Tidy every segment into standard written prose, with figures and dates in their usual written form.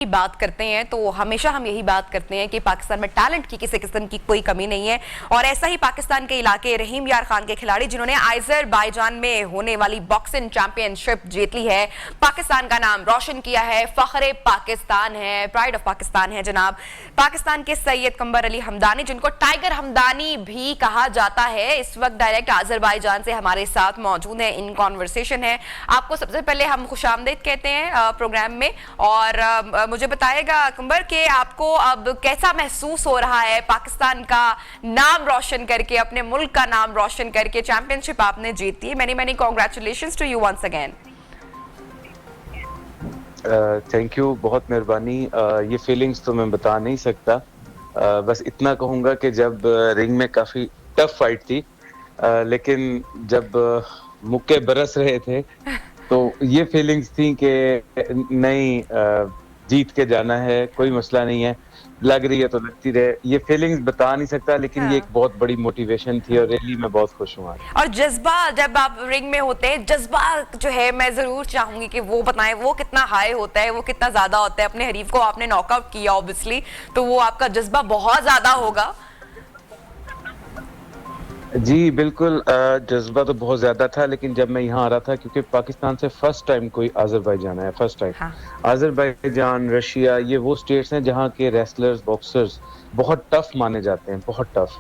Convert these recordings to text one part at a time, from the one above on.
बात करते हैं तो हमेशा हम यही बात करते हैं कि पाकिस्तान में टैलेंट की किसी किस्म की कोई कमी नहीं है। और ऐसा ही पाकिस्तान के इलाके रहीम यार खान के खिलाड़ी जिन्होंने अज़रबैजान में होने वाली बॉक्सिंग चैंपियनशिप जीत ली है, पाकिस्तान का नाम रोशन किया है, फख्रे पाकिस्तान है, प्राइड ऑफ पाकिस्तान है जनाब पाकिस्तान के सैयद कंबर अली हमदानी, जिनको टाइगर हमदानी भी कहा जाता है, इस वक्त डायरेक्ट अज़रबैजान से हमारे साथ मौजूद है, इन कॉन्वर्सेशन है। आपको सबसे पहले हम खुशामदीद कहते हैं प्रोग्राम में। और मुझे बताएगा कंबर के आपको अब कैसा महसूस हो रहा है पाकिस्तान का नाम रोशन करके, अपने मुल्क का नाम रोशन करके चैंपियनशिप आपने जीती है। Many many congratulations to you once again. Thank you, बहुत मेहरबानी। ये फीलिंग्स तो मैं बता नहीं सकता। बस इतना कहूंगा कि जब रिंग में काफी टफ फाइट थी, लेकिन जब मुक्के बरस रहे थे तो ये फीलिंग्स थी कि नहीं, जीत के जाना है, कोई मसला नहीं है, लग रही है तो लगती रहे। ये फीलिंग्स बता नहीं सकता, लेकिन ये एक बहुत बड़ी मोटिवेशन थी और रियली मैं बहुत खुश हूँ। और जज्बा जब आप रिंग में होते हैं, जज्बा जो है मैं जरूर चाहूंगी कि वो बताएं, वो कितना हाई होता है, वो कितना ज्यादा होता है। अपने हरीफ को आपने नॉकआउट किया ऑब्वियसली, तो वो आपका जज्बा बहुत ज्यादा होगा। जी बिल्कुल, जज्बा तो बहुत ज्यादा था, लेकिन जब मैं यहाँ आ रहा था, क्योंकि पाकिस्तान से फर्स्ट टाइम कोई अज़रबैजान है, फर्स्ट टाइम। हाँ। अज़रबैजान, रशिया, ये वो स्टेट्स हैं जहाँ के रेसलर्स, बॉक्सर्स बहुत टफ माने जाते हैं, बहुत टफ,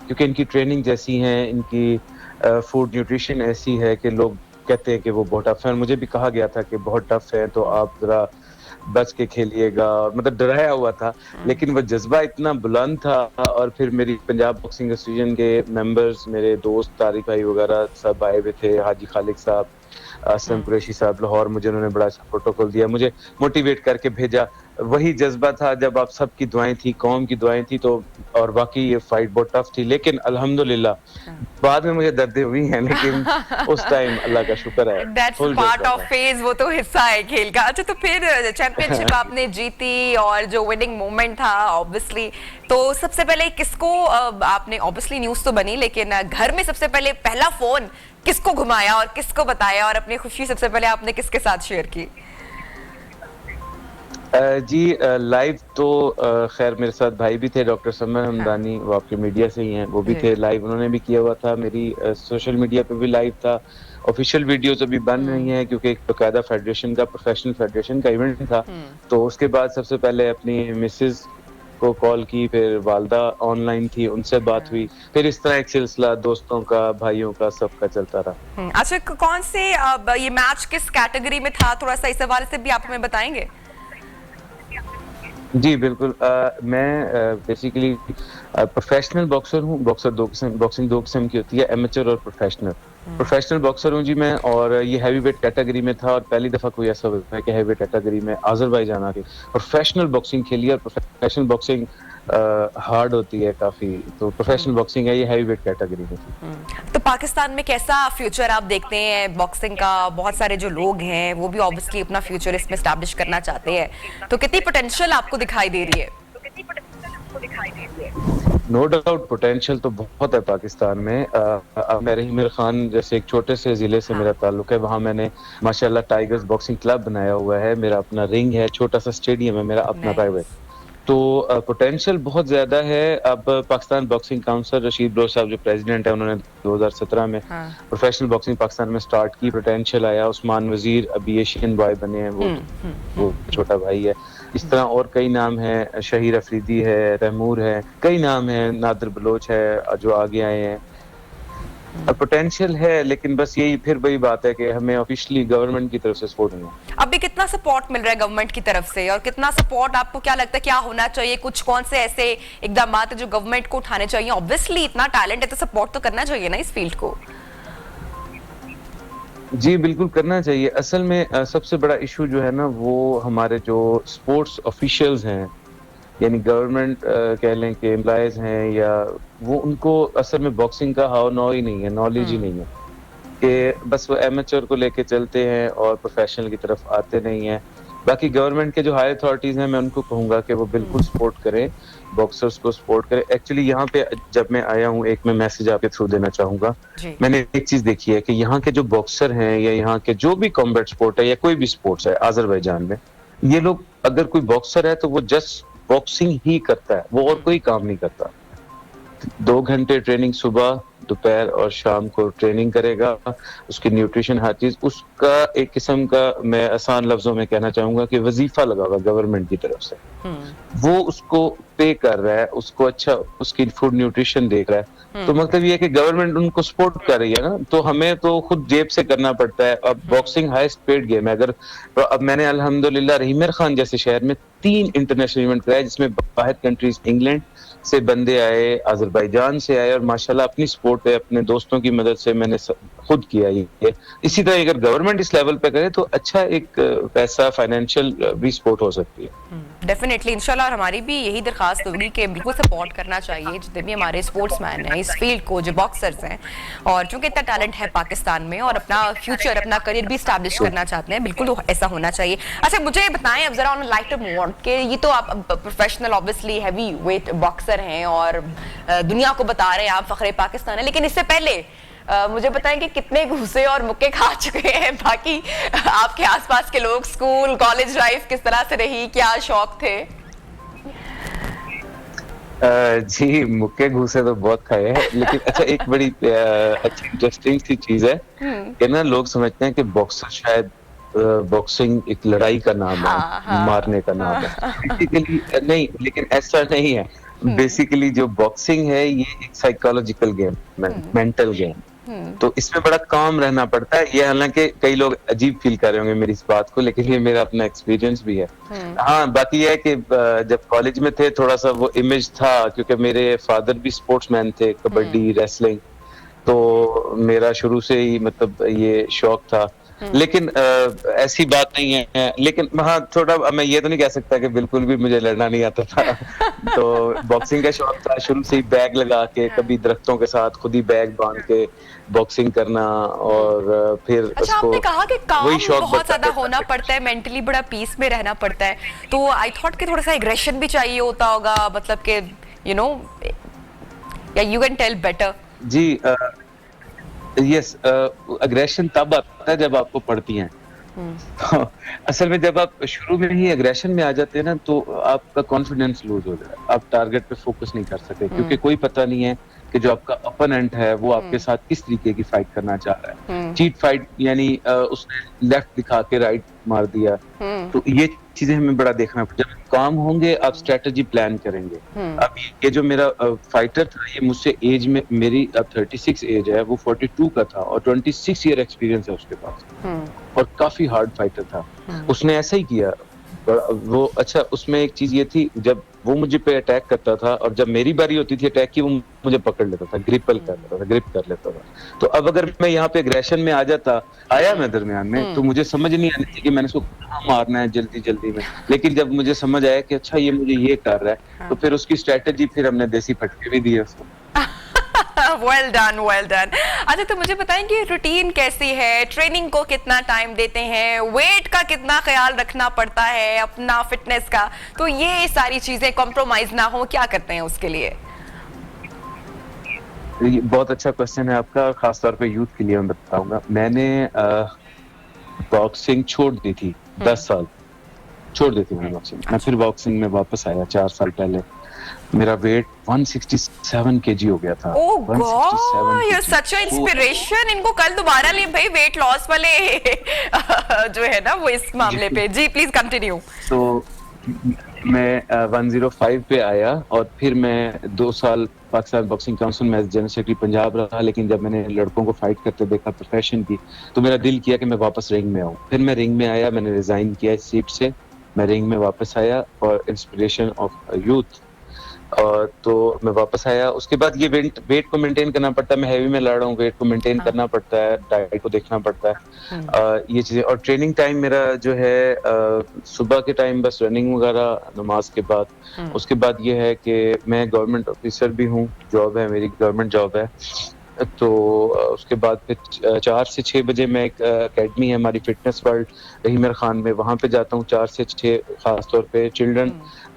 क्योंकि इनकी ट्रेनिंग जैसी है, इनकी फूड न्यूट्रिशन ऐसी है कि लोग कहते हैं कि वो बहुत टफ है। मुझे भी कहा गया था कि बहुत टफ है, तो आप जरा बच के खेलिएगा, मतलब डराया हुआ था, लेकिन वो जज्बा इतना बुलंद था। और फिर मेरी पंजाब बॉक्सिंग एसोसिएशन के मेंबर्स, मेरे दोस्त तारिक भाई वगैरह सब आए हुए थे, हाजी खालिक साहब, असलम कुरैशी साहब लाहौर, मुझे उन्होंने बड़ा अच्छा प्रोटोकॉल दिया, मुझे मोटिवेट करके भेजा। वही जज्बा था जब आप सबकी दुआएं थी, कौम की दुआएं थी। तो और बाकी ये फाइट बहुत टफ थी, लेकिन अल्हम्दुलिल्लाह बाद में मुझे दर्दें हुई हैं, लेकिन उस टाइम अल्लाह का शुक्र है, दैट्स पार्ट ऑफ फेज, वो तो हिस्सा है खेल का। अच्छा, तो फिर चैंपियनशिप आपने जीती और जो विनिंग मोमेंट था ऑब्वियसली, तो सबसे पहले किसको आपने, ऑब्वियसली न्यूज तो बनी, लेकिन घर में सबसे पहले पहला फोन किसको घुमाया और किसको बताया, और अपनी खुशी सबसे पहले आपने किसके साथ शेयर की? जी लाइव तो खैर मेरे साथ भाई भी थे, डॉक्टर समर हमदानी, वो आपके मीडिया से ही हैं, वो भी थे लाइव, उन्होंने भी किया हुआ था। मेरी सोशल मीडिया पे भी लाइव था। ऑफिशियल वीडियोस अभी बन रही हैं, क्योंकि एक बकायदा फेडरेशन का, प्रोफेशनल फेडरेशन का इवेंट था। तो उसके बाद सबसे पहले अपनी मिसेज को कॉल की, फिर वालदा ऑनलाइन थी, उनसे बात हुई, फिर इस तरह एक सिलसिला दोस्तों का, भाइयों का, सबका चलता रहा। अच्छा, कौन से ये मैच किस कैटेगरी में था, थोड़ा सा इस हवाले से भी आप हमें बताएंगे? जी बिल्कुल, मैं बेसिकली प्रोफेशनल बॉक्सर हूँ। बॉक्सिंग दो किस्म की होती है, एमेचर और प्रोफेशनल। प्रोफेशनल बॉक्सर हूँ जी मैं, और ये हैवी वेट कैटेगरी में था, और पहली दफा कोई ऐसा होता है कि हैवी वेट कैटेगरी में अज़रबैजान आके प्रोफेशनल बॉक्सिंग खेली। और प्रोफेशनल बॉक्सिंग हार्ड होती है काफी, तो प्रोफेशनल बॉक्सिंग है, ये हैवी वेट कैटेगरी में थी। तो पाकिस्तान में कैसा फ्यूचर आप देखते हैं बॉक्सिंग का? बहुत सारे जो लोग हैं वो भी ऑब्वियसली अपना फ्यूचर इसमें एस्टैब्लिश करना चाहते हैं, तो कितनी पोटेंशियल आपको दिखाई दे रही है? नो डाउट पोटेंशियल तो बहुत है पाकिस्तान में। मैं रहीम खान जैसे एक छोटे से जिले से मेरा ताल्लुक है, वहाँ मैंने माशाल्लाह टाइगर्स बॉक्सिंग क्लब बनाया हुआ है, मेरा अपना रिंग है, छोटा सा स्टेडियम है मेरा अपना प्राइवेट। तो पोटेंशियल बहुत ज्यादा है। अब Pakistan boxing council, Rashid bro साहब जो प्रेसिडेंट है, उन्होंने 2017 में प्रोफेशनल बॉक्सिंग पाकिस्तान में स्टार्ट की, पोटेंशियल आया। उस्मान वजीर अभी एशियन बॉय बने हैं, वो छोटा भाई है। इस तरह और कई नाम हैं, शहीर अफरीदी है, तैमूर है, कई नाम हैं, नादिर बलोच है जो आगे आए हैं। पोटेंशियल है, लेकिन बस यही फिर वही बात है कि हमें ऑफिशियली गवर्नमेंट की तरफ से सपोर्ट नहीं है। अभी कितना सपोर्ट मिल रहा है गवर्नमेंट की तरफ से, और कितना सपोर्ट आपको क्या लगता है क्या होना चाहिए? कुछ कौन से ऐसे इकदाम है जो गवर्नमेंट को उठाने चाहिए? ऑब्वियसली इतना टैलेंट है तो सपोर्ट तो करना चाहिए ना इस फील्ड को। जी बिल्कुल करना चाहिए। असल में सबसे बड़ा इशू जो है ना, वो हमारे जो स्पोर्ट्स ऑफिशियल्स हैं, यानी गवर्नमेंट कह लें कि एम्प्लॉयज हैं, या वो उनको असल में बॉक्सिंग का हाव नो ही नहीं है, नॉलेज ही नहीं है, कि बस वो एमेचर को लेके चलते हैं और प्रोफेशनल की तरफ आते नहीं हैं। बाकी गवर्नमेंट के जो हाई अथॉरिटीज हैं, मैं उनको कहूंगा कि वो बिल्कुल सपोर्ट करें, बॉक्सर्स को सपोर्ट करें। एक्चुअली यहाँ पे जब मैं आया हूँ, एक मैं मैसेज आपके थ्रू देना चाहूंगा। मैंने एक चीज देखी है कि यहाँ के जो बॉक्सर हैं, या यहाँ के जो भी कॉम्बैट स्पोर्ट है, या कोई भी स्पोर्ट्स है अज़रबैजान में, ये लोग अगर कोई बॉक्सर है तो वो जस्ट बॉक्सिंग ही करता है, वो और कोई काम नहीं करता। 2 घंटे ट्रेनिंग सुबह, दोपहर और शाम को ट्रेनिंग करेगा, उसकी न्यूट्रिशन हर चीज, उसका एक किस्म का, मैं आसान लफ्जों में कहना चाहूंगा कि वजीफा लगा हुआ गवर्नमेंट की तरफ से। वो उसको पे कर रहा है, उसको अच्छा उसकी फूड न्यूट्रिशन देख रहा है, तो मतलब ये है कि गवर्नमेंट उनको सपोर्ट कर रही है ना, तो हमें तो खुद जेब से करना पड़ता है। अब बॉक्सिंग हाईएस्ट पेड गेम है, अगर तो अब मैंने अल्हम्दुलिल्लाह रहीमर खान जैसे शहर में 3 इंटरनेशनल इवेंट कराए, जिसमें बाहर कंट्रीज, इंग्लैंड से बंदे आए, अजरबैजान से आए, और माशाल्लाह अपनी सपोर्ट पे, अपने दोस्तों की मदद से मैंने खुद किया ये। इसी तरह अगर गवर्नमेंट इस लेवल पे करे तो अच्छा एक पैसा फाइनेंशियल भी सपोर्ट हो सकती है। डेफिनेटली, इंशाल्लाह। और हमारी भी यही दरखास्त होगी कि बिल्कुल सपोर्ट करना चाहिए जितने भी हमारे स्पोर्ट्समैन हैं इस फील्ड को, जो बॉक्सर्स हैं, और चूंकि इतना टैलेंट है पाकिस्तान में और अपना फ्यूचर, अपना करियर भी स्टैब्लिश करना चाहते हैं, बिल्कुल ऐसा होना चाहिए। अच्छा, मुझे बताएं अब जरा ऑन लाइटर नोट कि ये तो आप professional obviously heavy weight boxer हैं और दुनिया को बता रहे हैं आप फखरे पाकिस्तान है, लेकिन इससे पहले मुझे बताएं कि कितने घूसे और मुक्के खा चुके हैं बाकी आपके आसपास के लोग, स्कूल कॉलेज लाइफ किस तरह से रही, क्या शौक थे? जी, मुक्के घूसे तो बहुत खाए हैं, लेकिन अच्छा एक बड़ी अच्छी इंटरेस्टिंग सी चीज है कि ना लोग समझते हैं कि बॉक्सर शायद बॉक्सिंग एक लड़ाई का नाम है, मारने का नाम है। बेसिकली नहीं, लेकिन ऐसा नहीं है। बेसिकली जो बॉक्सिंग है ये एक साइकोलॉजिकल गेम है, मेंटल गेम। तो इसमें बड़ा काम रहना पड़ता है। ये हालांकि कई लोग अजीब फील कर रहे होंगे मेरी इस बात को, लेकिन ये मेरा अपना एक्सपीरियंस भी है। हाँ, बाकी ये है कि जब कॉलेज में थे थोड़ा सा वो इमेज था, क्योंकि मेरे फादर भी स्पोर्ट्समैन थे, कबड्डी, रेसलिंग, तो मेरा शुरू से ही मतलब ये शौक था। लेकिन ऐसी बात नहीं है, लेकिन हाँ थोड़ा, मैं ये तो नहीं कह सकता कि बिल्कुल भी मुझे लड़ना नहीं आता था। तो बॉक्सिंग का शौक था शुरू से ही, बैग लगा के, कभी दरख्तों के साथ खुद ही बैग बांध के बॉक्सिंग करना, और फिर अच्छा, आपने कहा कि काम बहुत ज्यादा होना पड़ता है, मेंटली बड़ा पीस में रहना पड़ता है, तो आई थॉट कि थोड़ा सा एग्रेशन भी चाहिए होता होगा, मतलब कि यू नो, या यू कैन टेल बेटर। जी, यस, अग्रेशन तब आता है जब आपको पड़ती हैं। तो असल में जब आप शुरू में ही एग्रेशन में आ जाते हैं ना, तो आपका कॉन्फिडेंस लूज हो जाता है, आप टारगेट पे फोकस नहीं कर सकते, क्योंकि कोई पता नहीं है कि जो आपका अपोनेंट है वो आपके साथ किस तरीके की फाइट करना चाह रहा है। चीट फाइट, यानी उसने लेफ्ट दिखा के राइट मार दिया, तो ये चीजें हमें बड़ा देखना पड़ता है। जब काम होंगे आप स्ट्रेटजी प्लान करेंगे। अब ये जो मेरा फाइटर था, ये मुझसे एज में, मेरी अब 36 एज है, वो 42 का था, और 26 ईयर एक्सपीरियंस है उसके पास, और काफी हार्ड फाइटर था। उसने ऐसा ही किया वो। अच्छा, उसमें एक चीज ये थी, जब वो मुझे पे अटैक करता था और जब मेरी बारी होती थी अटैक की, वो मुझे पकड़ लेता था, ग्रिप कर लेता था। तो अब अगर मैं यहाँ पे एग्रेशन में आ जाता, आया मैं दरमियान में, तो मुझे समझ नहीं आनी थी कि मैंने उसको कहाँ मारना है जल्दी में। लेकिन जब मुझे समझ आया कि अच्छा ये मुझे ये कर रहा है, तो फिर उसकी स्ट्रेटेजी, फिर हमने देसी फटके भी दिए उसको। Well done, well done. अच्छा, तो मुझे बताएं कि रूटीन कैसी है, ट्रेनिंग को कितना टाइम देते हैं, वेट का कितना ख्याल रखना पड़ता है, अपना फिटनेस का, तो ये सारी चीजें कॉम्प्रोमाइज ना हो, क्या करते हैं उसके लिए? बहुत अच्छा क्वेश्चन है आपका, खासतौर पे यूथ के लिए मैं बताऊंगा। मैंने बॉक्सिंग छोड़ दी थी, 10 साल छोड़ दी थी मैंने बॉक्सिंग। मैं फिर बॉक्सिंग में वापस आया 4 साल पहले। मेरा वेट 167 केजी हो गया था। Oh god, you are such a inspiration. इनको कल दोबारा ले भाई, वेट लॉस वाले जो है ना वो इस मामले पे। जी प्लीज कंटिन्यू। तो मैं 105 पे आया, और फिर मैं 2 साल पाकिस्तान बॉक्सिंग काउंसिल में जनरल सेक्रेटरी पंजाब रहा। लेकिन जब मैंने लड़कों को फाइट करते देखा प्रोफेशन की, तो मेरा दिल किया कि मैं वापस रिंग में आऊँ। फिर मैं रिंग में आया, मैंने रिजाइन किया इस सीट से, मैं रिंग में वापस आया और इंस्पिरेशन ऑफ यूथ, और तो मैं वापस आया। उसके बाद ये वेट को मेंटेन करना पड़ता है, मैं हैवी में लड़ रहा हूँ, वेट को मेंटेन करना पड़ता है, डाइट को देखना पड़ता है, ये चीजें। और ट्रेनिंग टाइम मेरा जो है सुबह के टाइम बस रनिंग वगैरह, नमाज के बाद। उसके बाद ये है कि मैं गवर्नमेंट ऑफिसर भी हूँ, जॉब है मेरी, गवर्नमेंट जॉब है। तो उसके बाद फिर 4 से 6 बजे मैं एक एकेडमी है हमारी, फिटनेस वर्ल्ड रहीमर खान में, वहां पे जाता हूँ 4 से 6, खासतौर पे चिल्ड्रन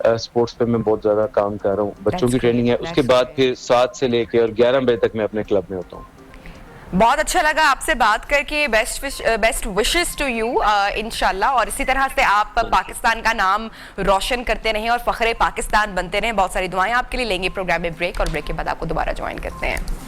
स्पोर्ट्स पे मैं बहुत ज्यादा काम कर रहा हूँ, बच्चों की ट्रेनिंग है। उसके बाद फिर 7 से लेके और 11 बजे तक मैं अपने क्लब में होता हूँ। बहुत अच्छा लगा आपसे बात करके। बेस्ट विशेस टू यू इंशाल्लाह, और इसी तरह से आप पाकिस्तान का नाम रोशन करते रहें और फखरे पाकिस्तान बनते रहें। बहुत सारी दुआएं आपके लिए। लेंगे प्रोग्राम में ब्रेक, और ब्रेक के बाद आपको दोबारा ज्वाइन करते हैं।